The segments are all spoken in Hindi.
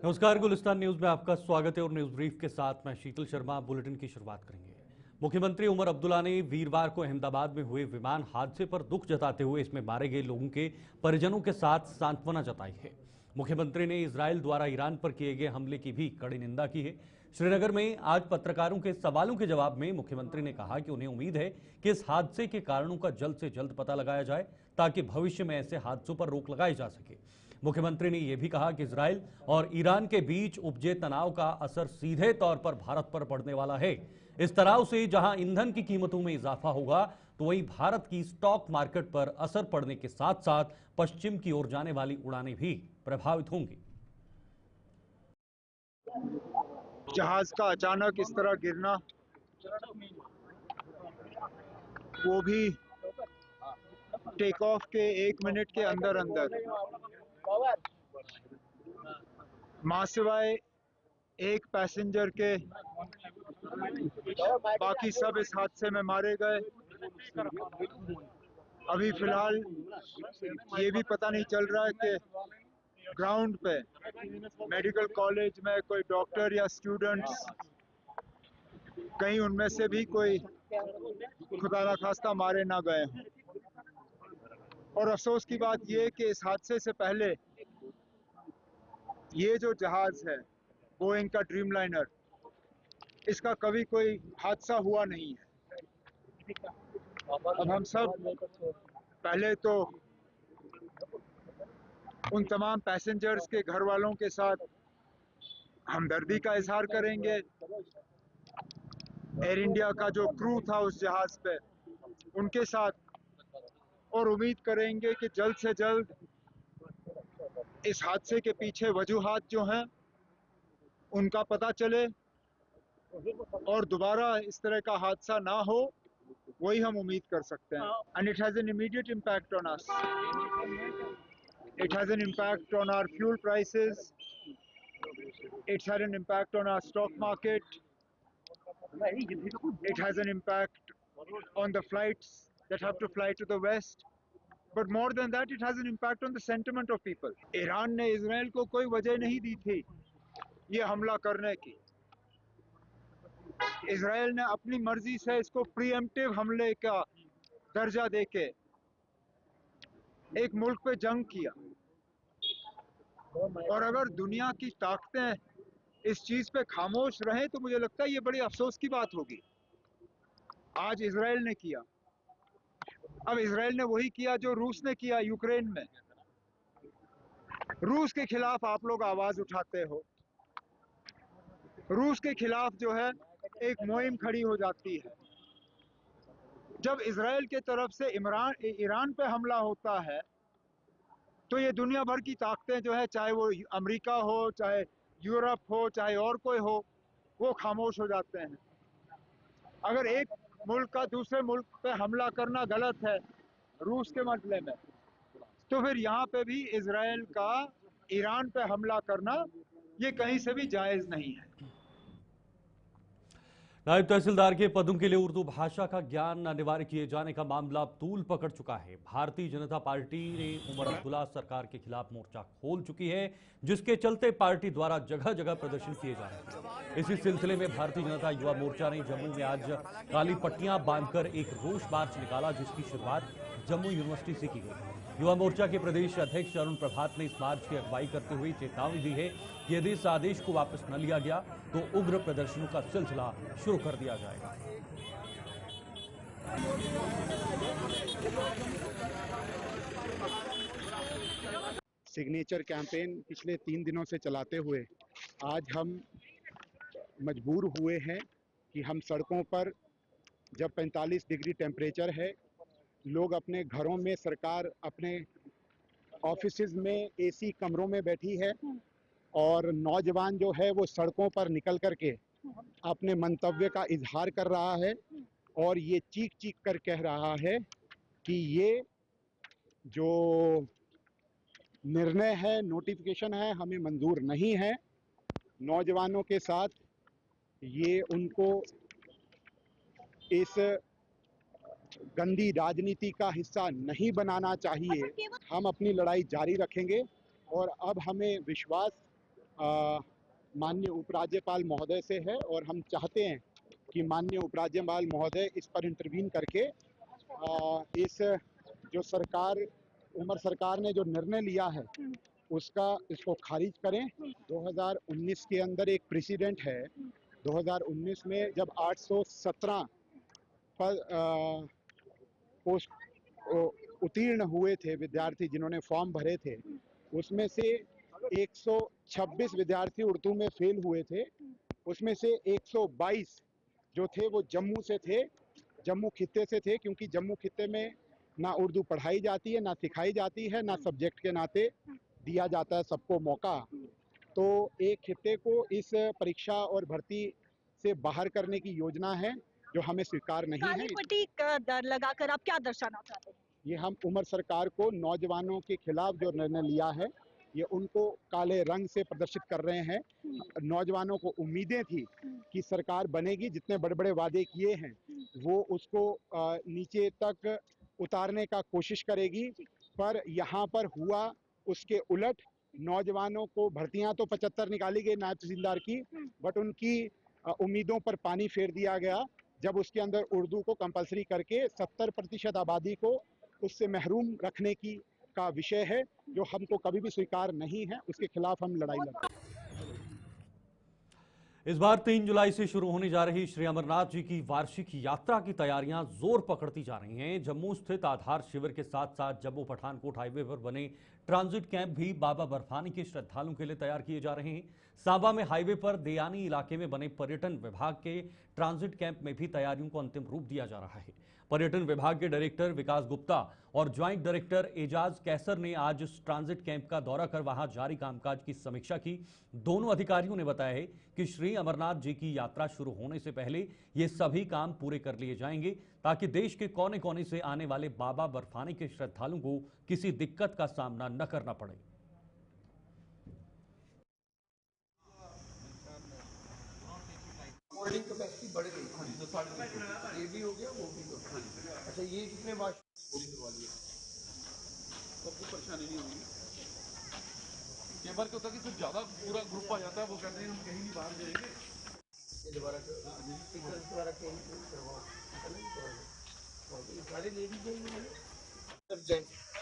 नमस्कार, गुलिस्तान न्यूज में आपका स्वागत है और न्यूज ब्रीफ के साथ मैं शीतल शर्मा। बुलेटिन की शुरुआत करेंगे। मुख्यमंत्री उमर अब्दुल्ला ने वीरवार को अहमदाबाद में हुए विमान हादसे पर दुख जताते हुए इसमें मारे गए लोगों के परिजनों के साथ सांत्वना जताई है। मुख्यमंत्री ने इजरायल द्वारा ईरान पर किए गए हमले की भी कड़ी निंदा की है। श्रीनगर में आज पत्रकारों के सवालों के जवाब में मुख्यमंत्री ने कहा कि उन्हें उम्मीद है कि इस हादसे के कारणों का जल्द से जल्द पता लगाया जाए ताकि भविष्य में ऐसे हादसों पर रोक लगाई जा सके। मुख्यमंत्री ने यह भी कहा कि इजरायल और ईरान के बीच उपजे तनाव का असर सीधे तौर पर भारत पर पड़ने वाला है। इस तनाव से जहां ईंधन की कीमतों में इजाफा होगा तो वहीं भारत की स्टॉक मार्केट पर असर पड़ने के साथ साथ पश्चिम की ओर जाने वाली उड़ानें भी प्रभावित होंगी। जहाज का अचानक इस तरह गिरना, वो भी टेक ऑफ के 1 मिनट के अंदर अंदर, मां सिवाय एक पैसेंजर के बाकी सब इस हादसे में मारे गए। अभी फिलहाल ये भी पता नहीं चल रहा है कि ग्राउंड पे मेडिकल कॉलेज में कोई डॉक्टर या स्टूडेंट्स, कहीं उनमें से भी कोई खुदा ना खास्ता मारे ना गए हों। और अफसोस की बात यह कि इस हादसे से पहले ये जो जहाज है बोइंग का ड्रीमलाइनर, इसका कभी कोई हादसा हुआ नहीं है। अब हम सब पहले तो उन तमाम पैसेंजर्स के घर वालों के साथ हमदर्दी का इजहार करेंगे। एयर इंडिया का जो क्रू था उस जहाज पे, उनके साथ, और उम्मीद करेंगे कि जल्द से जल्द इस हादसे के पीछे वजूहात जो हैं उनका पता चले और दोबारा इस तरह का हादसा ना हो, वही हम उम्मीद कर सकते हैं। And it has an immediate impact on us. It has an impact on our fuel prices. It's had an impact on our stock market. It has an impact on the flights that have to fly to the west. But more than that, it has an impact on the sentiment of people. Iran ने इजराइल को कोई वजह नहीं दी थी ये हमला करने की। इजराइल ने अपनी मर्जी से इसको प्रीएम्प्टिव हमले का दर्जा देके एक मुल्क पे जंग किया। और अगर दुनिया की ताकतें इस चीज पे खामोश रहें तो मुझे लगता है ये बड़ी अफसोस की बात होगी। आज इजराइल ने किया। अब इजराइल ने वही किया जो रूस ने किया यूक्रेन में। रूस के खिलाफ आप लोग आवाज उठाते हो, रूस के खिलाफ जो है एक मुहिम खड़ी हो जाती है। जब इजराइल के तरफ से ईरान पे हमला होता है तो ये दुनिया भर की ताकतें जो है, चाहे वो अमेरिका हो, चाहे यूरोप हो, चाहे और कोई हो, वो खामोश हो जाते हैं। अगर एक मुल्क का दूसरे मुल्क पे हमला करना गलत है रूस के मसले में, तो फिर यहाँ पे भी इजराइल का ईरान पे हमला करना ये कहीं से भी जायज नहीं है। नायब तहसीलदार के पदों के लिए उर्दू भाषा का ज्ञान अनिवार्य किए जाने का मामला तूल पकड़ चुका है। भारतीय जनता पार्टी ने उमर अब्दुल्ला सरकार के खिलाफ मोर्चा खोल चुकी है, जिसके चलते पार्टी द्वारा जगह जगह प्रदर्शन किए जा रहे हैं। इसी सिलसिले में भारतीय जनता युवा मोर्चा ने जम्मू में आज काली पट्टियां बांधकर एक रोष मार्च निकाला, जिसकी शुरुआत जम्मू यूनिवर्सिटी से की गई। युवा मोर्चा के प्रदेश अध्यक्ष अरुण प्रभात ने इस मार्च की अगुवाई करते हुए चेतावनी दी है कि यदि इस आदेश को वापस न लिया गया तो उग्र प्रदर्शनों का सिलसिला शुरू कर दिया जाएगा। सिग्नेचर कैंपेन पिछले 3 दिनों से चलाते हुए आज हम मजबूर हुए हैं कि हम सड़कों पर, जब 45 डिग्री टेम्परेचर है, लोग अपने घरों में, सरकार अपने ऑफिसेज में एसी कमरों में बैठी है और नौजवान जो है वो सड़कों पर निकल कर के अपने मंतव्य का इजहार कर रहा है और ये चीख चीख कर कह रहा है कि ये जो निर्णय है, नोटिफिकेशन है, हमें मंजूर नहीं है। नौजवानों के साथ ये उनको इस गंदी राजनीति का हिस्सा नहीं बनाना चाहिए। हम अपनी लड़ाई जारी रखेंगे और अब हमें विश्वास माननीय उपराज्यपाल महोदय से है और हम चाहते हैं कि माननीय उपराज्यपाल महोदय इस पर इंटरवीन करके इस जो उमर सरकार ने जो निर्णय लिया है इसको खारिज करें। 2019 के अंदर एक प्रेसिडेंट है। 2019 में जब 817 पर पोस्ट उत्तीर्ण हुए थे विद्यार्थी जिन्होंने फॉर्म भरे थे, उसमें से 126 विद्यार्थी उर्दू में फेल हुए थे। उसमें से 122 जो थे वो जम्मू से थे, जम्मू खित्ते से थे, क्योंकि जम्मू खित्ते में ना उर्दू पढ़ाई जाती है, ना सिखाई जाती है, ना सब्जेक्ट के नाते दिया जाता है सबको मौका। तो एक खित्ते को इस परीक्षा और भर्ती से बाहर करने की योजना है जो हमें स्वीकार नहीं है। काली पट्टी का डर लगाकर आप क्या दर्शाना चाहते हैं? ये हम उमर सरकार को नौजवानों के खिलाफ जो निर्णय लिया है ये उनको काले रंग से प्रदर्शित कर रहे हैं। नौजवानों को उम्मीदें थी कि सरकार बनेगी, जितने बड़े बड़े वादे किए हैं वो उसको नीचे तक उतारने का कोशिश करेगी, पर यहाँ पर हुआ उसके उलट। नौजवानों को भर्तियां तो 75 निकाली गई नायब तहसीलदार की, बट उनकी उम्मीदों पर पानी फेर दिया गया जब उसके अंदर उर्दू को कंपलसरी करके 70% आबादी को उससे महरूम रखने का विषय है जो हमको कभी भी स्वीकार नहीं है। उसके खिलाफ हम लड़ाई लड़ते हैं। इस बार 3 जुलाई से शुरू होने जा रही श्री अमरनाथ जी की वार्षिक यात्रा की तैयारियां जोर पकड़ती जा रही हैं। जम्मू स्थित आधार शिविर के साथ साथ जम्मू पठानकोट हाईवे पर बने ट्रांजिट कैंप भी बाबा बर्फानी के श्रद्धालुओं के लिए तैयार किए जा रहे हैं। सांबा में हाईवे पर देयानी इलाके में बने पर्यटन विभाग के ट्रांजिट कैंप में भी तैयारियों को अंतिम रूप दिया जा रहा है। पर्यटन विभाग के डायरेक्टर विकास गुप्ता और ज्वाइंट डायरेक्टर एजाज कैसर ने आज ट्रांजिट कैंप का दौरा कर वहां जारी कामकाज की समीक्षा की। दोनों अधिकारियों ने बताया कि श्री अमरनाथ जी की यात्रा शुरू होने से पहले ये सभी काम पूरे कर लिए जाएंगे ताकि देश के कोने कोने से आने वाले बाबा बर्फानी के श्रद्धालुओं को किसी दिक्कत का सामना न करना पड़े। होल्डिंग कैपेसिटी बढ़ गई। ये भी हो गया, वो भी हो गया। अच्छा, ये कितने बार पूरी करवा लिया, सबको परेशानी नहीं होगी। कई बार क्या होता है कि कुछ ज्यादा पूरा ग्रुप आ जाता है, वो कहते हैं हम कहीं नहीं बाहर जाएंगे, दोबारा कहीं करवाओ, सारे लेडीज जाएंगे।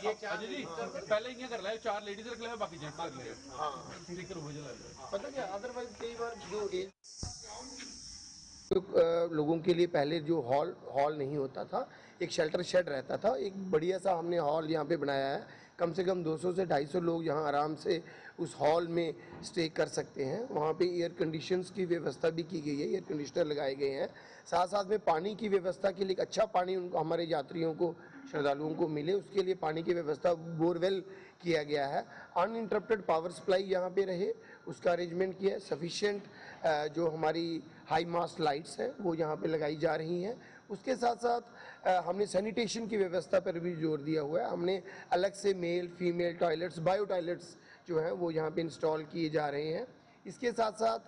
ये जी पहले ये कर ले, 4 लेडीज रख ले, बाकी जेंट्स रख ले। हाँ ठीक है, पता क्या अदरवाइज कई बार जो लोगों के लिए पहले जो हॉल नहीं होता था, एक शेल्टर शेड रहता था, एक बढ़िया सा हमने हॉल यहाँ पे बनाया है। कम से कम 200 से 250 लोग यहाँ आराम से उस हॉल में स्टे कर सकते हैं। वहाँ पे एयर कंडीशंस की व्यवस्था भी की गई है, एयर कंडीशनर लगाए गए हैं। साथ साथ में पानी की व्यवस्था के लिए अच्छा पानी उनको हमारे यात्रियों को श्रद्धालुओं को मिले, उसके लिए पानी की व्यवस्था बोरवेल किया गया है। अनइंटरप्टेड पावर सप्लाई यहाँ पे रहे, उसका अरेंजमेंट किया है। सफिशिएंट जो हमारी हाई मास्ट लाइट्स हैं वो यहाँ पे लगाई जा रही हैं। उसके साथ साथ हमने सैनिटेशन की व्यवस्था पर भी जोर दिया हुआ है। हमने अलग से male female toilets, bio toilets जो हैं वो यहाँ पे इंस्टॉल किए जा रहे हैं। इसके साथ साथ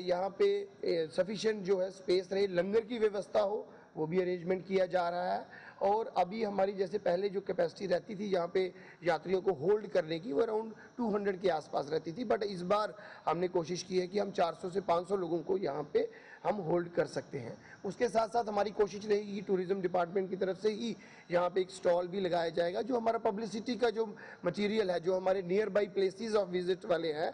यहाँ पे सफिशिएंट जो है स्पेस रहे, लंगर की व्यवस्था हो, वो भी अरेंजमेंट किया जा रहा है। और अभी हमारी जैसे पहले जो कैपेसिटी रहती थी यहाँ पे यात्रियों को होल्ड करने की, वो अराउंड 200 के आसपास रहती थी, बट इस बार हमने कोशिश की है कि हम 400 से 500 लोगों को यहाँ पे हम होल्ड कर सकते हैं। उसके साथ साथ हमारी कोशिश रहेगी कि टूरिज्म डिपार्टमेंट की तरफ से ही यहाँ पे एक स्टॉल भी लगाया जाएगा। जो हमारा पब्लिसिटी का जो मटीरियल है, जो हमारे near by places of visit वाले हैं,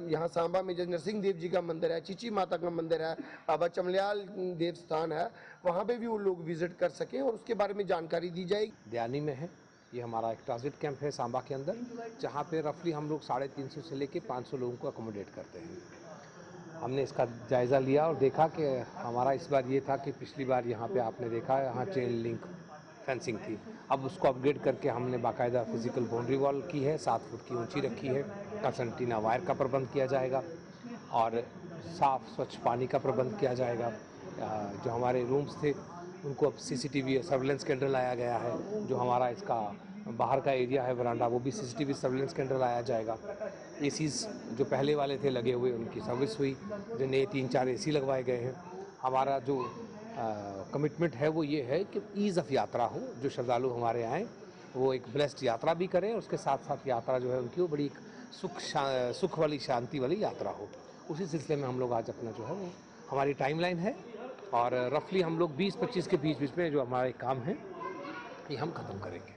यहाँ सांबा में जैसे नरसिंह देव जी का मंदिर है, चीची माता का मंदिर है, बाबा चमल्याल देव स्थान है, वहाँ पे भी वो लोग विजिट कर सकें और उसके बारे में जानकारी दी जाएगी। दयानी में है, ये हमारा एक ट्रांजिट कैंप है सांबा के अंदर, जहाँ पे रफली हम लोग 350 से लेके 500 लोगों को अकोमोडेट करते हैं। हमने इसका जायज़ा लिया और देखा कि हमारा इस बार ये था कि पिछली बार यहाँ पे आपने देखा यहाँ चेन लिंक फेंसिंग थी, अब उसको अपग्रेड करके हमने बाकायदा फिजिकल बाउंड्री वॉल की है, 7 फुट की ऊंची रखी है। कंसंटीना वायर का प्रबंध किया जाएगा और साफ़ स्वच्छ पानी का प्रबंध किया जाएगा। जो हमारे रूम्स थे उनको अब CCTV सर्विलेंस के अंडर लाया गया है। जो हमारा इसका बाहर का एरिया है वरांडा, वो भी CCTV सर्विलेंस के अंडर लाया जाएगा। ACs जो पहले वाले थे लगे हुए, उनकी सर्विस हुई, जो नए 3-4 AC लगवाए गए हैं। हमारा जो कमिटमेंट है वो ये है कि ईज़ ऑफ यात्रा हो, जो श्रद्धालु हमारे आएँ वो एक ब्लेस्ड यात्रा भी करें, उसके साथ साथ यात्रा जो है उनकी वो बड़ी सुख वाली शांति वाली यात्रा हो। उसी सिलसिले में हम लोग आज अपना जो है वो हमारी टाइमलाइन है और रफली हम लोग 20-25 के बीच बीच में जो हमारे काम है ये हम खत्म करेंगे।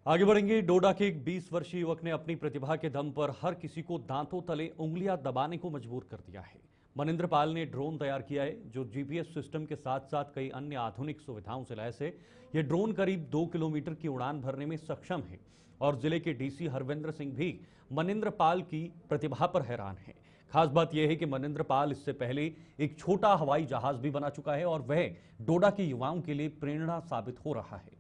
आगे बढ़ेंगे। डोडा के एक 20 वर्षीय युवक ने अपनी प्रतिभा के दम पर हर किसी को दांतों तले उंगलियां दबाने को मजबूर कर दिया है। मनिंद्र पाल ने ड्रोन तैयार किया है जो जीपीएस सिस्टम के साथ साथ कई अन्य आधुनिक सुविधाओं से लैस है। यह ड्रोन करीब 2 किलोमीटर की उड़ान भरने में सक्षम है और जिले के डीसी हरविंद्र सिंह भी मनिंद्र पाल की प्रतिभा पर हैरान है। खास बात यह है कि मनिंद्र पाल इससे पहले एक छोटा हवाई जहाज भी बना चुका है और वह डोडा के युवाओं के लिए प्रेरणा साबित हो रहा है।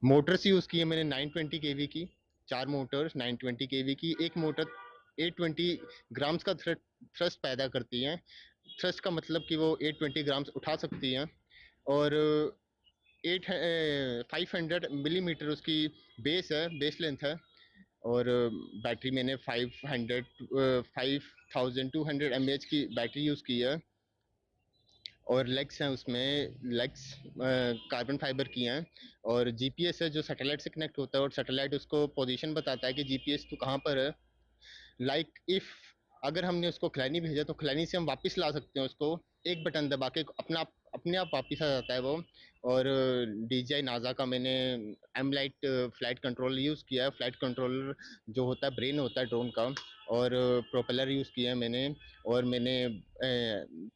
मोटर्स यूज़ की है मैंने 920 केवी की, 4 मोटर्स 920 केवी की। एक मोटर 820 ग्राम्स का थ्रस्ट पैदा करती है। थ्रस्ट का मतलब कि वो 820 ग्राम्स उठा सकती हैं और 500 मिलीमीटर उसकी बेस लेंथ है और बैटरी मैंने 5200 mAh की बैटरी यूज़ की है और लेग्स हैं उसमें लेग्स कार्बन फाइबर की हैं और जीपीएस है जो सैटेलाइट से कनेक्ट होता है और सैटेलाइट उसको पोजीशन बताता है कि जीपीएस तो कहाँ पर है। लाइक इफ अगर हमने उसको खिलानी भेजा तो खिलानी से हम वापस ला सकते हैं उसको, एक बटन दबा के अपने आप वापस आ जाता है वो। और DJI नाजा का मैंने M-Lite फ्लाइट कंट्रोल यूज़ किया है। फ्लाइट कंट्रोलर जो होता है ब्रेन होता है ड्रोन का, और प्रोपेलर यूज़ किया है मैंने। और मैंने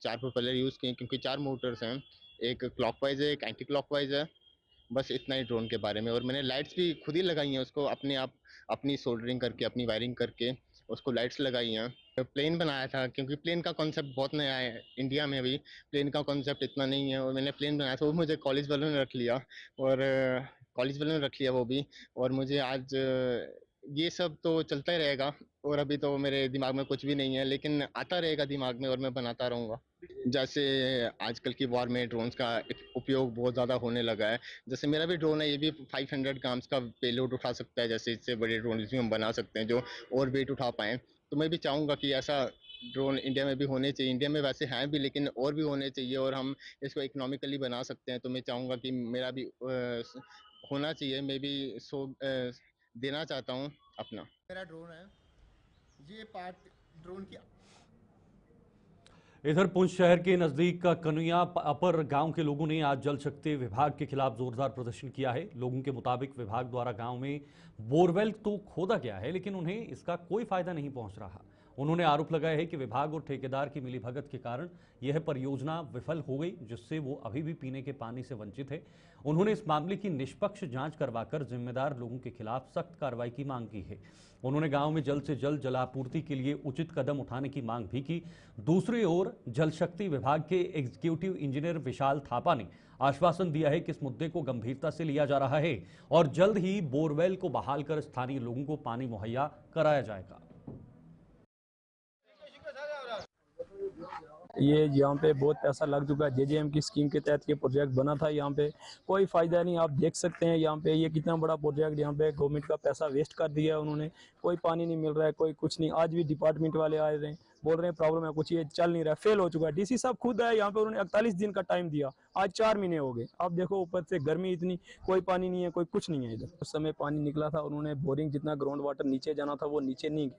4 प्रोपेलर यूज़ किए क्योंकि 4 मोटर्स हैं, एक क्लॉकवाइज है एक एंटी क्लॉकवाइज है। बस इतना ही ड्रोन के बारे में। और मैंने लाइट्स भी खुद ही लगाई हैं उसको अपने आप, अपनी सोल्डरिंग करके अपनी वायरिंग करके उसको लाइट्स लगाई हैं। प्लेन बनाया था क्योंकि प्लेन का कॉन्सेप्ट बहुत नया है इंडिया में, अभी प्लेन का कॉन्सेप्ट इतना नहीं है और मैंने प्लेन बनाया था। वो मुझे कॉलेज वालों ने रख लिया और कॉलेज वालों ने रख लिया वो भी। और मुझे आज ये सब तो चलता ही रहेगा और अभी तो मेरे दिमाग में कुछ भी नहीं है, लेकिन आता रहेगा दिमाग में और मैं बनाता रहूँगा। जैसे आजकल की वॉर में ड्रोन्स का उपयोग बहुत ज़्यादा होने लगा है। जैसे मेरा भी ड्रोन है, ये भी 500 ग्राम्स का पेलोड उठा सकता है। जैसे इससे बड़े ड्रोन भी हम बना सकते हैं जो और वेट उठा पाएँ। तो मैं भी चाहूँगा कि ऐसा ड्रोन इंडिया में भी होने चाहिए। इंडिया में वैसे हैं भी लेकिन और भी होने चाहिए और हम इसको इकोनॉमिकली बना सकते हैं। तो मैं चाहूँगा कि मेरा भी होना चाहिए। मैं भी देना चाहता हूँ अपना। मेरा ड्रोन है, ये पार्ट ड्रोन की। इधर पुंछ शहर के नजदीक का कनुया अपर गांव के लोगों ने आज जल शक्ति विभाग के खिलाफ जोरदार प्रदर्शन किया है। लोगों के मुताबिक विभाग द्वारा गांव में बोरवेल तो खोदा गया है लेकिन उन्हें इसका कोई फायदा नहीं पहुंच रहा। उन्होंने आरोप लगाया है कि विभाग और ठेकेदार की मिलीभगत के कारण यह परियोजना विफल हो गई, जिससे वो अभी भी पीने के पानी से वंचित है। उन्होंने इस मामले की निष्पक्ष जांच करवाकर जिम्मेदार लोगों के खिलाफ सख्त कार्रवाई की मांग की है। उन्होंने गांव में जल्द से जल्द जलापूर्ति के लिए उचित कदम उठाने की मांग भी की। दूसरी ओर जल शक्ति विभाग के एग्जीक्यूटिव इंजीनियर विशाल थापा ने आश्वासन दिया है कि इस मुद्दे को गंभीरता से लिया जा रहा है और जल्द ही बोरवेल को बहाल कर स्थानीय लोगों को पानी मुहैया कराया जाएगा। ये यहाँ पे बहुत पैसा लग चुका है। JJM की स्कीम के तहत ये प्रोजेक्ट बना था, यहाँ पे कोई फ़ायदा नहीं। आप देख सकते हैं यहाँ पे ये कितना बड़ा प्रोजेक्ट, यहाँ पे गवर्नमेंट का पैसा वेस्ट कर दिया है उन्होंने। कोई पानी नहीं मिल रहा है, कोई कुछ नहीं। आज भी डिपार्टमेंट वाले आए रहे हैं, बोल रहे हैं प्रॉब्लम है कुछ, ये चल नहीं रहा है, फेल हो चुका है। DC साहब खुद है यहाँ पे, उन्होंने 48 दिन का टाइम दिया, आज 4 महीने हो गए। आप देखो ऊपर से गर्मी इतनी, कोई पानी नहीं है, कोई कुछ नहीं है इधर। उस समय पानी निकला था, उन्होंने बोरिंग जितना ग्राउंड वाटर नीचे जाना था वो नीचे नहीं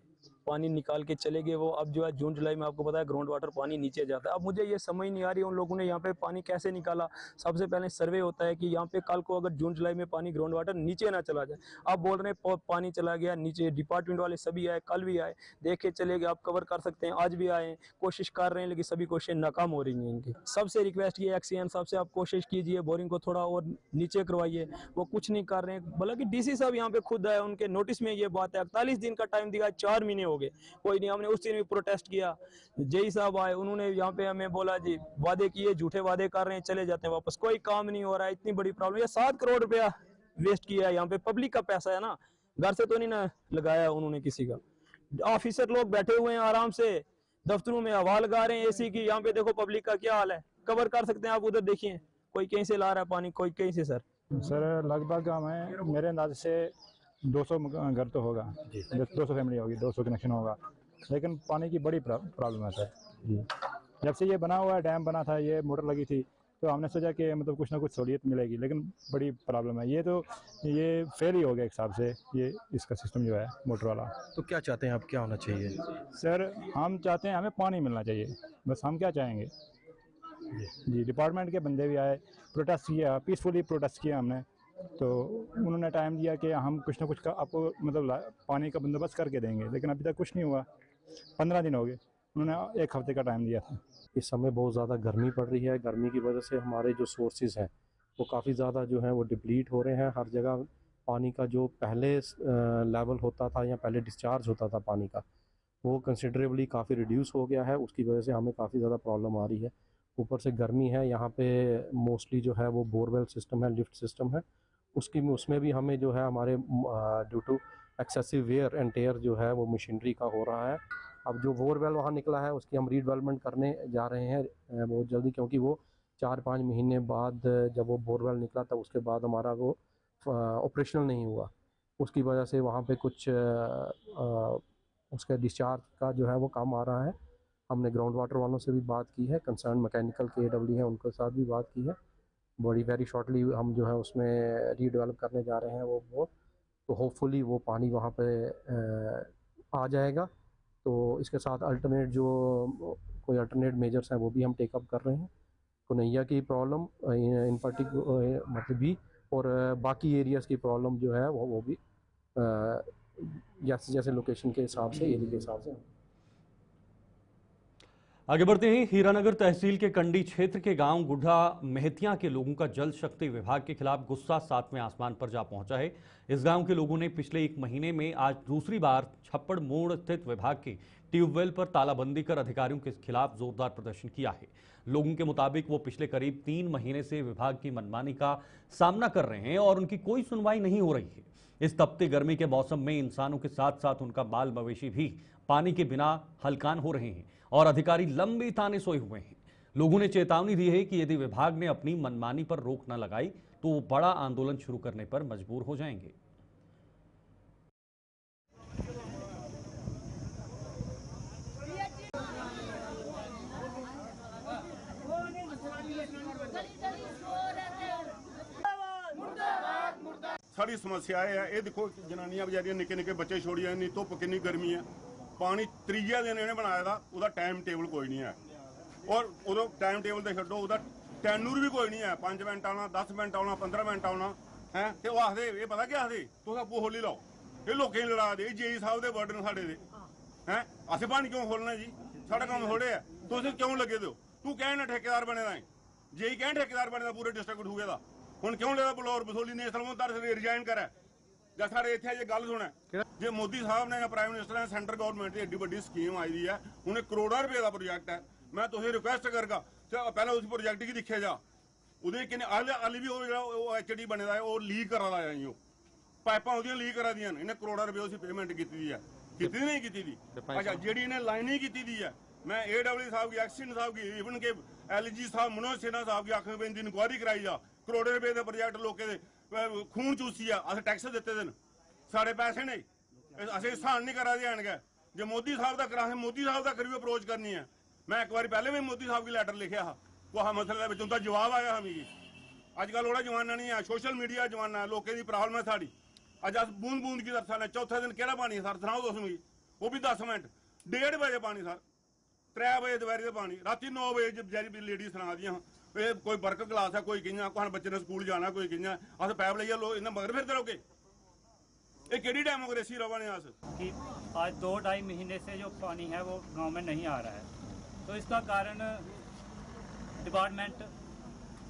पानी निकाल के चले गए वो। अब जो है जून जुलाई में आपको पता है ग्राउंड वाटर पानी नीचे जाता है। अब मुझे ये समझ नहीं आ रही उन लोगों ने यहाँ पे पानी कैसे निकाला। सबसे पहले सर्वे होता है कि यहाँ पे कल को अगर जून जुलाई में पानी ग्राउंड वाटर नीचे ना चला जाए। अब बोल रहे हैं पानी चला गया नीचे, डिपार्टमेंट वाले सभी आए, कल भी आए, देख के चले गए। आप कवर कर सकते हैं, आज भी आए, कोशिश कर रहे हैं, लेकिन सभी कोशिशें नाकाम हो रही हैं इनकी। सबसे रिक्वेस्ट ये एक्सीएन साहब से आप कोशिश कीजिए, बोरिंग को थोड़ा और नीचे करवाइए। वो कुछ नहीं कर रहे हैं, बल्कि डीसी साहब यहाँ पे खुद आए, उनके नोटिस में ये बात है। 41 दिन का टाइम दिया, 4 महीने हो गए, कोई नहीं। हमने उस दिन भी प्रोटेस्ट किया, जेई साहब आए, उन्होंने यहाँ पे हमें बोला जी वादे किए, झूठे वादे कर रहे हैं, चले जाते हैं वापस, कोई काम नहीं हो रहा है। इतनी बड़ी प्रॉब्लम, ये 7 करोड़ रुपया वेस्ट किया है यहाँ पे, पब्लिक का पैसा है ना, घर से तो नहीं ना लगाया उन्होंने किसी का। ऑफिसर लोग बैठे हुए हैं आराम से दफ्तरों में, हवा लगा रहे हैं एसी की। यहाँ पे देखो पब्लिक का क्या हाल है, कवर कर सकते हैं आप, उधर देखिए कोई कहीं से ला रहा है पानी, कोई कहीं से। सर लगभग हमें मेरे अंदाज से 200 घर तो होगा, 200 फैमिली होगी, 200 कनेक्शन होगा, लेकिन पानी की बड़ी प्रॉब्लम है सर जी। जब से ये बना हुआ है, डैम बना था, ये मोटर लगी थी, तो हमने सोचा कि मतलब कुछ ना कुछ सहूलियत मिलेगी, लेकिन बड़ी प्रॉब्लम है। ये फेल ही हो गया एक हिसाब से, ये इसका सिस्टम जो है मोटर वाला। तो क्या चाहते हैं आप, क्या होना चाहिए? सर हम चाहते हैं हमें पानी मिलना चाहिए, बस हम क्या चाहेंगे जी। डिपार्टमेंट के बंदे भी आए, प्रोटेस्ट किया, पीसफुली प्रोटेस्ट किया हमने, तो उन्होंने टाइम दिया कि हम कुछ ना कुछ आपको मतलब पानी का बंदोबस्त करके देंगे, लेकिन अभी तक कुछ नहीं हुआ। 15 दिन हो गए, उन्होंने 1 हफ्ते का टाइम दिया था। इस समय बहुत ज़्यादा गर्मी पड़ रही है, गर्मी की वजह से हमारे जो सोर्सेज हैं वो काफ़ी ज़्यादा जो है वो डिप्लीट हो रहे हैं। हर जगह पानी का जो पहले लेवल होता था या पहले डिस्चार्ज होता था पानी का, वो कंसिडरेबली काफ़ी रिड्यूस हो गया है। उसकी वजह से हमें काफ़ी ज़्यादा प्रॉब्लम आ रही है। ऊपर से गर्मी है, यहाँ पे मोस्टली जो है वो बोरवेल सिस्टम है, लिफ्ट सिस्टम है, उसमें भी हमें जो है हमारे due to excessive wear and tear जो है वो मशीनरी का हो रहा है। अब जो बोरवेल वहाँ निकला है उसकी हम रीडेवलपमेंट करने जा रहे हैं बहुत जल्दी, क्योंकि वो 4-5 महीने बाद जब वो बोरवेल निकला था उसके बाद हमारा वो ऑपरेशनल नहीं हुआ। उसकी वजह से वहाँ पे कुछ उसके डिस्चार्ज का जो है वो काम आ रहा है। हमने ग्राउंड वाटर वालों से भी बात की है, कंसर्न मैकेनिकल KW हैं, उनके साथ भी बात की है। बड़ी वेरी शॉर्टली हम जो है उसमें रीडेवलप करने जा रहे हैं वो तो होपफुली वो पानी वहाँ पे आ जाएगा। तो इसके साथ अल्टरनेट जो कोई अल्टरनेट मेजर्स हैं वो भी हम टेकअप कर रहे हैं। कन्हैया की प्रॉब्लम इन पर्टिकुलर मतलब भी, और बाकी एरियाज़ की प्रॉब्लम जो है वो भी जैसे लोकेशन के हिसाब से, एरिया के हिसाब से। आगे बढ़ते हैं। हीरानगर तहसील के कंडी क्षेत्र के गांव गुढ़ा मेहतिया के लोगों का जल शक्ति विभाग के खिलाफ गुस्सा 7वें आसमान पर जा पहुंचा है। इस गांव के लोगों ने पिछले 1 महीने में आज दूसरी बार छप्पड़ मोड़ स्थित विभाग के ट्यूबवेल पर तालाबंदी कर अधिकारियों के खिलाफ जोरदार प्रदर्शन किया है। लोगों के मुताबिक वो पिछले करीब 3 महीने से विभाग की मनमानी का सामना कर रहे हैं और उनकी कोई सुनवाई नहीं हो रही है। इस तपती गर्मी के मौसम में इंसानों के साथ साथ उनका बाल मवेशी भी पानी के बिना हलकान हो रहे हैं और अधिकारी लंबी ताने सोए हुए हैं। लोगों ने चेतावनी दी है कि यदि विभाग ने अपनी मनमानी पर रोक न लगाई तो वो बड़ा आंदोलन शुरू करने पर मजबूर हो जाएंगे। साड़ी समस्या है ये देखो, जनानियां बेचारियां निक्के निक्के बच्चे छोड़िया, नहीं धुप्प कितनी गर्मी है, पानी त्रीजा दिन इन्हें बनाया था, उसका टाइम टेबल कोई नहीं है, और उदो टाइम टेबल तो छो उसका टैनूर भी कोई नहीं है। 5 मिनट आना, 10 मिनट आना, 15 मिनट आना है, तो वो आखते ये पता क्या आखते तुम आपू खोली लाओ, ये लोगों लड़ा दे, जेई साहब के बर्डन साढ़े हैं, असें पानी क्यों खोलना जी, साढ़ा काम थोड़े है, तुम क्यों लगे दो, तू कहना ठेकेदार बने दा, जेई कह ठेकेदार बने पूरे डिस्ट्रिक्ट ठूके का, ਹੁਣ क्यों लेदा बलौर बसोली ने सलमोदार से रिजाइन करा ਜਾਂ ਸਾਰੇ ਇੱਥੇ ਇਹ ਗੱਲ ਸੁਣਾ ਜੇ ਮੋਦੀ ਸਾਹਿਬ ਨੇ ਜਾਂ ਪ੍ਰਾਈਮ ਮਿਨਿਸਟਰ ਨੇ ਸੈਂਟਰ ਗਵਰਨਮੈਂਟ ਦੀ ਏਡੀ ਵੱਡੀ ਸਕੀਮ ਆਈ ਦੀ ਹੈ, ਉਹਨੇ ਕਰੋੜਾਂ ਰੁਪਏ ਦਾ ਪ੍ਰੋਜੈਕਟ ਹੈ, ਮੈਂ ਤੁਸੀਂ ਰਿਕੁਐਸਟ ਕਰਗਾ ਪਹਿਲਾਂ ਉਸ ਪ੍ਰੋਜੈਕਟ ਕੀ ਦਿਖਿਆ ਜਾ ਉਹਦੇ ਕਿੰਨੇ ਆਲੀ ਵੀ ਉਹ ਜਿਹੜਾ ਉਹ HD ਬਣੇ ਦਾ ਉਹ ਲੀਕ ਕਰਾ ਦਾ ਆਈ ਉਹ ਪਾਈਪਾਂ ਉਹਦੀਆਂ ਲੀਕ ਕਰਾ ਦੀਆਂ ਨੇ, ਇਹਨੇ ਕਰੋੜਾਂ ਰੁਪਏ ਉਸੇ ਪੇਮੈਂਟ ਕੀਤੀ ਦੀ ਹੈ, ਕੀਤੀ ਨਹੀਂ ਕੀਤੀ ਦੀ। ਅੱਛਾ ਜਿਹੜੀ ਇਹਨੇ ਲਾਈਨ ਹੀ ਕੀਤੀ ਦੀ ਹੈ, मैं AW साहब की, एक्सीडेंट साहब की, इवन के LG साहब, मनोज सिन्हा साहब की आख में दी इंक्वायरी कराई जा, करोड़ों रुपए के प्रोजेक्ट लोगों के खून चूसी है, अस टैक्स देते दिन साढ़े पैसे नहीं, असें सहन नहीं करा देंगे। जो मोदी साहब का करा मोदी साहब तक भी अप्रोच करनी है, मैं एक बार पहले भी मोदी साहब की लैटर लिखा हा, वह मसले में उनका जवाब आया हमें अजकल ओड़ा जमाना नहीं है, सोशल मीडिया जमाना है, लोगों की प्रॉब्लम है साड़ी। अज अस बूंद बूंद की तरसा ने चौथे दिन केड़ा पानी सर सुनाओ तुस मिगी वो भी 10 मिनट 1:30 बजे पानी सर 3 बजे दोपहर का पानी राती 9 बजे बेचारी लेडी सुना दियां कोई वर्क क्लास है कोई कि'यां कुछ बच्चे ने स्कूल जाना कोई कि'यां अस पैप लेइयै लोग इन्ना मगर फिरदे रहोगे ये केड़ी डेमोक्रेसी रवा ने अस कि आज 2-2.5 महीने से जो पानी है वो गांव में नहीं आ रहा है तो इसका कारण डिपार्टमेंट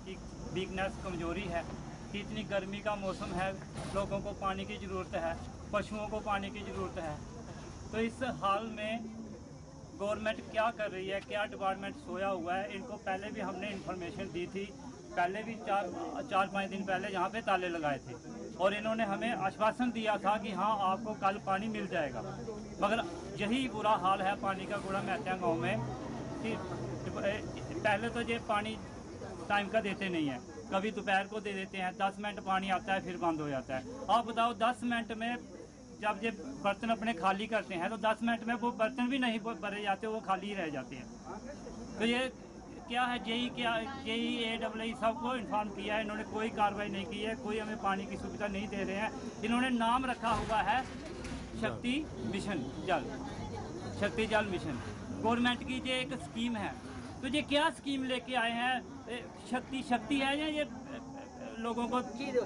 की वीकनेस कमजोरी है कि इतनी गर्मी का मौसम है लोगों को पानी की ज़रूरत है पशुओं को पानी की ज़रूरत है तो इस हाल में गवर्नमेंट क्या कर रही है क्या डिपार्टमेंट सोया हुआ है इनको पहले भी हमने इन्फॉर्मेशन दी थी पहले भी 4-5 दिन पहले यहाँ पे ताले लगाए थे और इन्होंने हमें आश्वासन दिया था कि हाँ आपको कल पानी मिल जाएगा मगर यही बुरा हाल है पानी का गुड़ा महत्या गाँव में कि पहले तो ये पानी टाइम का देते नहीं है कभी दोपहर को दे देते हैं 10 मिनट पानी आता है फिर बंद हो जाता है आप बताओ 10 मिनट में जब ये बर्तन अपने खाली करते हैं तो 10 मिनट में वो बर्तन भी नहीं भरे जाते वो खाली ही रह जाते हैं तो ये क्या है जेई AAA सबको इन्फॉर्म किया है इन्होंने कोई कार्रवाई नहीं की है कोई हमें पानी की सुविधा नहीं दे रहे हैं इन्होंने नाम रखा हुआ है शक्ति जल मिशन गवर्नमेंट की ये एक स्कीम है तो ये क्या स्कीम लेके आए हैं शक्ति है या ये लोगों को जीरो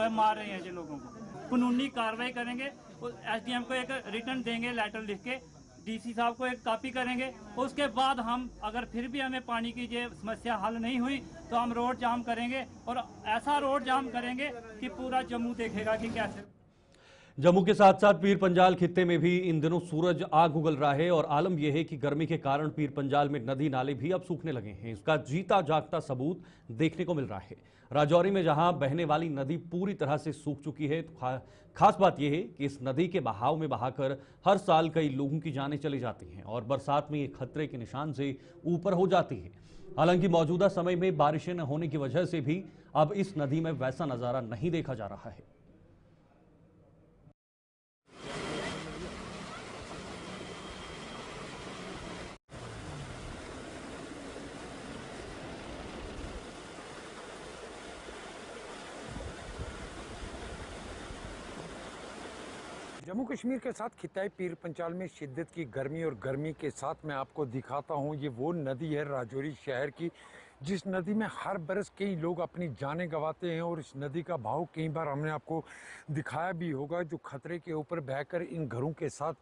है मार रहे हैं ये लोगों को कानूनी कार्रवाई करेंगे SDM को एक रिटर्न देंगे लेटर लिख के DC साहब को एक कॉपी करेंगे उसके बाद हम अगर फिर भी हमें पानी की ये समस्या हल नहीं हुई तो हम रोड जाम करेंगे और ऐसा रोड जाम करेंगे कि पूरा जम्मू देखेगा कि कैसे जम्मू के साथ साथ पीर पंजाल खित्ते में भी इन दिनों सूरज आग उगल रहा है और आलम यह है कि गर्मी के कारण पीर पंजाल में नदी नाले भी अब सूखने लगे हैं इसका जीता जागता सबूत देखने को मिल रहा है राजौरी में जहां बहने वाली नदी पूरी तरह से सूख चुकी है तो खास बात यह है कि इस नदी के बहाव में बहाकर हर साल कई लोगों की जानें चली जाती हैं और बरसात में ये खतरे के निशान से ऊपर हो जाती है हालांकि मौजूदा समय में बारिशें न होने की वजह से भी अब इस नदी में वैसा नजारा नहीं देखा जा रहा है जम्मू कश्मीर के साथ खिताई पीर पंचाल में शिद्दत की गर्मी और गर्मी के साथ मैं आपको दिखाता हूँ ये वो नदी है राजौरी शहर की जिस नदी में हर बरस कई लोग अपनी जानें गंवाते हैं और इस नदी का बहाव कई बार हमने आपको दिखाया भी होगा जो खतरे के ऊपर बहकर इन घरों के साथ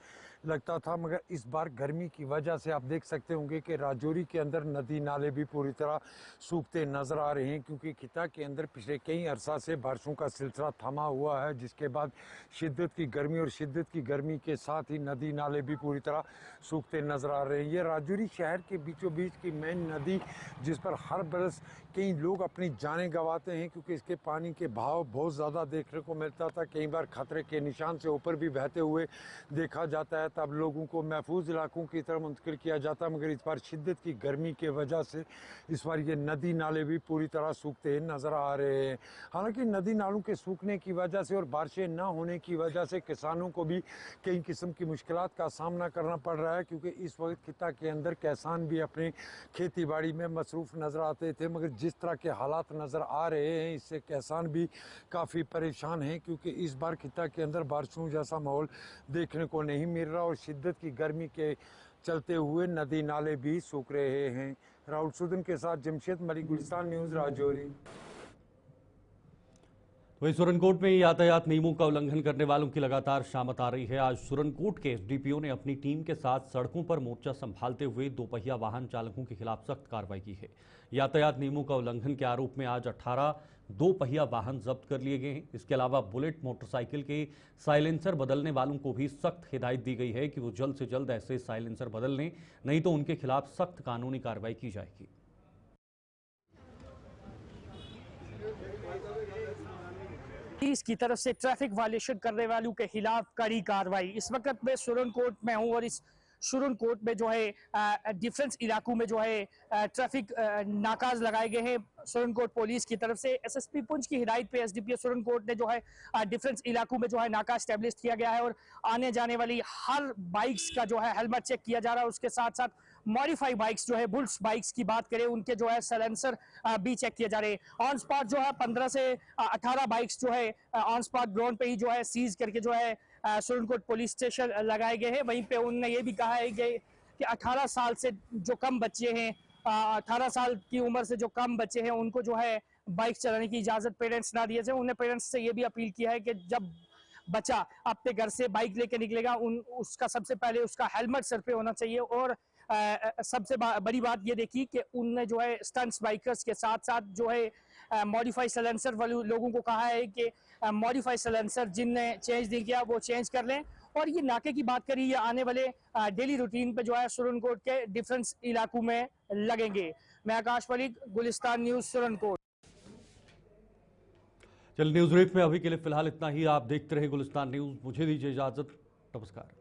लगता था मगर इस बार गर्मी की वजह से आप देख सकते होंगे कि राजौरी के अंदर नदी नाले भी पूरी तरह सूखते नज़र आ रहे हैं क्योंकि खिता के अंदर पिछले कई अरसा से बारिशों का सिलसिला थमा हुआ है जिसके बाद शिद्दत की गर्मी और शिद्दत की गर्मी के साथ ही नदी नाले भी पूरी तरह सूखते नज़र आ रहे हैं ये राजौरी शहर के बीचों बीच की मेन नदी जिस पर हर बरस कई लोग अपनी जानें गंवाते हैं क्योंकि इसके पानी के बहाव बहुत ज़्यादा देखने को मिलता था कई बार खतरे के निशान से ऊपर भी बहते हुए देखा जाता है तब लोगों को महफूज इलाकों की तरफ मुंतकिल किया जाता मगर इस बार शिद्दत की गर्मी के वजह से इस बार ये नदी नाले भी पूरी तरह सूखते नज़र आ रहे हैं हालांकि नदी नालों के सूखने की वजह से और बारिशें न होने की वजह से किसानों को भी कई किस्म की मुश्किलात का सामना करना पड़ रहा है क्योंकि इस वक्त खिता के अंदर किसान भी अपनी खेती बाड़ी में मसरूफ़ नज़र आते थे मगर जिस तरह के हालात नज़र आ रहे हैं इससे किसान भी काफ़ी परेशान हैं क्योंकि इस बार खिता के अंदर बारिशों जैसा माहौल देखने को नहीं मिल रहा और शिद्दत की गर्मी के चलते हुए नदी नाले भी सूख रहे हैं राहुल सुदन के साथ जमशेद मलिक गुलिस्तान न्यूज़ राजौरी वही सुरनकोट में यातायात नियमों का उल्लंघन करने वालों की लगातार शामत आ रही है आज सुरनकोट के SDPO ने अपनी टीम के साथ सड़कों पर मोर्चा संभालते हुए दोपहिया वाहन चालकों के खिलाफ सख्त कार्रवाई की है यातायात नियमों का उल्लंघन के आरोप में आज 18 दोपहिया वाहन जब्त कर लिए गए हैं इसके अलावा बुलेट मोटरसाइकिल के साइलेंसर बदलने वालों को भी सख्त हिदायत दी गई है कि वो जल्द से जल्द ऐसे साइलेंसर बदल लें नहीं तो उनके खिलाफ सख्त कानूनी कार्रवाई की जाएगी इसकी तरफ से ट्रैफिक वायलेशन करने वालों के खिलाफ कड़ी कार्रवाई इस वक्त मैं सुरनकोट में हूं और इस सुरनकोट में जो है डिफरेंस इलाकों में जो है ट्रैफिक नाकाज लगाए गए हैं सुरनकोट पुलिस की तरफ से SSP पुंछ की हिदायत पे SDPO सुरनकोट ने जो है डिफरेंस इलाकों में जो है नाका स्टैब्लिश किया गया है और आने जाने वाली हर बाइक्स का जो है हेलमेट चेक किया जा रहा है उसके साथ साथ मॉडिफाई बाइक्स जो है बुल्स बाइक्स की बात करें उनके जो है साइलेंसर भी चेक किए जा रहे हैं ऑन स्पॉट जो है 15 से 18 बाइक्स जो है ऑन स्पॉट ग्राउंड पे ही जो है सीज करके जो है सुरनकोट पुलिस स्टेशन लगाए गए हैं। वहीं पे उन्होंने ये भी कहा है कि 18 साल से जो कम बच्चे हैं, 18 साल की उम्र से जो कम बच्चे हैं, उनको जो है बाइक चलाने की इजाज़त पेरेंट्स ना दिए जाए। उन्हें पेरेंट्स से ये भी अपील किया है कि जब बच्चा अपने घर से बाइक लेके निकलेगा, उसका सबसे पहले उसका हेलमेट सर पे होना चाहिए। और सबसे बड़ी बात ये देखी कि उनने जो है स्टंट्स बाइकर्स के साथ साथ जो है मॉडिफाई साइलेंसर वाले लोगों को कहा है कि मॉडिफाई साइलेंसर जिनने चेंज नहीं किया वो चेंज कर लें। और ये नाके की बात करी, ये आने वाले डेली रूटीन पे जो है सुरनकोट के डिफरेंट इलाकों में लगेंगे। मैं आकाश मलिक, गुलिस्तान न्यूज़, सुरनकोट। चल न्यूज़ ब्रीफ में अभी के लिए फिलहाल इतना ही। आप देखते रहे गुलिस्तान न्यूज़। मुझे दीजिए इजाजत। नमस्कार।